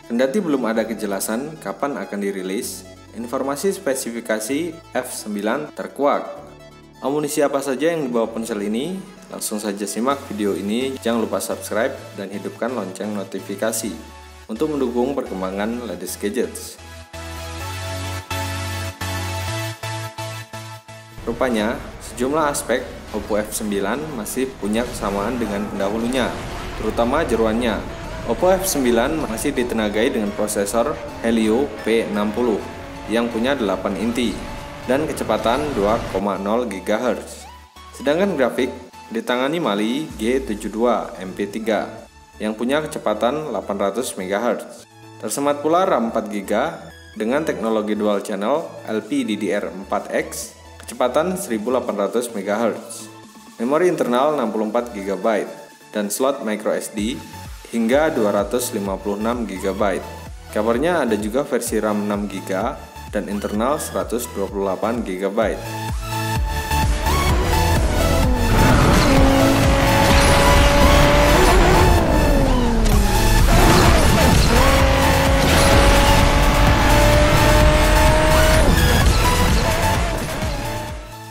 Kendati belum ada kejelasan kapan akan dirilis, informasi spesifikasi F9 terkuak. Amunisi apa saja yang dibawa ponsel ini? Langsung saja simak video ini, jangan lupa subscribe dan hidupkan lonceng notifikasi untuk mendukung perkembangan latest gadgets. Rupanya, sejumlah aspek Oppo F9 masih punya kesamaan dengan pendahulunya, terutama jeroannya. Oppo F9 masih ditenagai dengan prosesor Helio P60 yang punya 8 inti dan kecepatan 2,0 GHz. Sedangkan grafik ditangani Mali G72 MP3 yang punya kecepatan 800 MHz. Tersemat pula RAM 4 GB dengan teknologi dual channel LPDDR4X kecepatan 1800 MHz. Memori internal 64 GB dan slot microSD hingga 256 GB. Kabarnya ada juga versi RAM 6 GB dan internal 128 GB.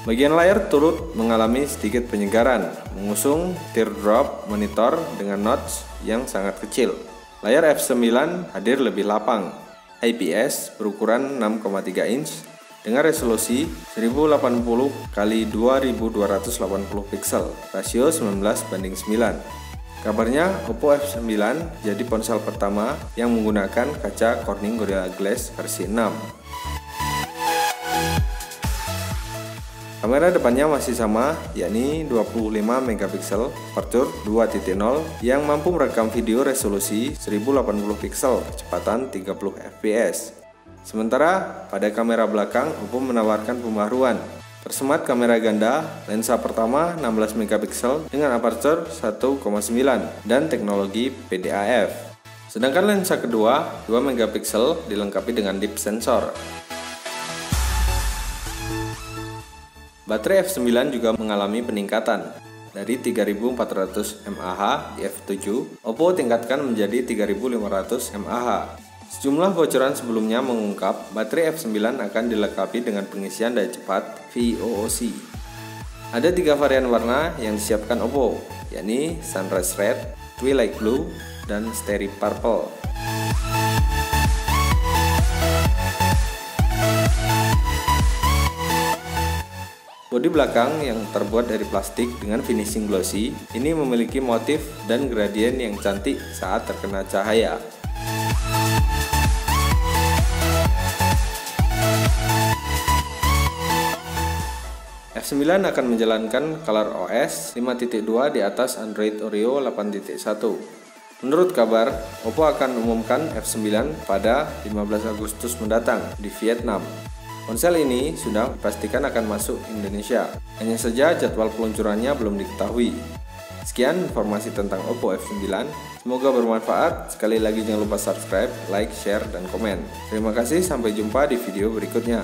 Bagian layar turut mengalami sedikit penyegaran, mengusung teardrop monitor dengan notch yang sangat kecil. Layar F9 hadir lebih lapang, IPS berukuran 6,3 inch dengan resolusi 1080 x 2280 pixel, rasio 19:9. Kabarnya Oppo F9 jadi ponsel pertama yang menggunakan kaca Corning Gorilla Glass versi 6. Kamera depannya masih sama, yakni 25 megapiksel aperture 2.0 yang mampu merekam video resolusi 1080 pixel kecepatan 30 fps. Sementara pada kamera belakang, Oppo menawarkan pembaharuan. Tersemat kamera ganda, lensa pertama 16 megapiksel dengan aperture 1,9 dan teknologi PDAF. Sedangkan lensa kedua 2 megapiksel dilengkapi dengan deep sensor. Baterai F9 juga mengalami peningkatan. Dari 3400 mAh di F7, Oppo tingkatkan menjadi 3500 mAh. Sejumlah bocoran sebelumnya mengungkap baterai F9 akan dilengkapi dengan pengisian daya cepat VOOC. Ada 3 varian warna yang disiapkan Oppo, yakni Sunrise Red, Twilight Blue, dan Starry Purple. Bodi belakang yang terbuat dari plastik dengan finishing glossy ini memiliki motif dan gradien yang cantik saat terkena cahaya. F9 akan menjalankan ColorOS 5.2 di atas Android Oreo 8.1. Menurut kabar, Oppo akan mengumumkan F9 pada 15 Agustus mendatang di Vietnam. Ponsel ini sudah dipastikan akan masuk Indonesia, hanya saja jadwal peluncurannya belum diketahui. Sekian informasi tentang Oppo F9, semoga bermanfaat. Sekali lagi jangan lupa subscribe, like, share, dan komen. Terima kasih, sampai jumpa di video berikutnya.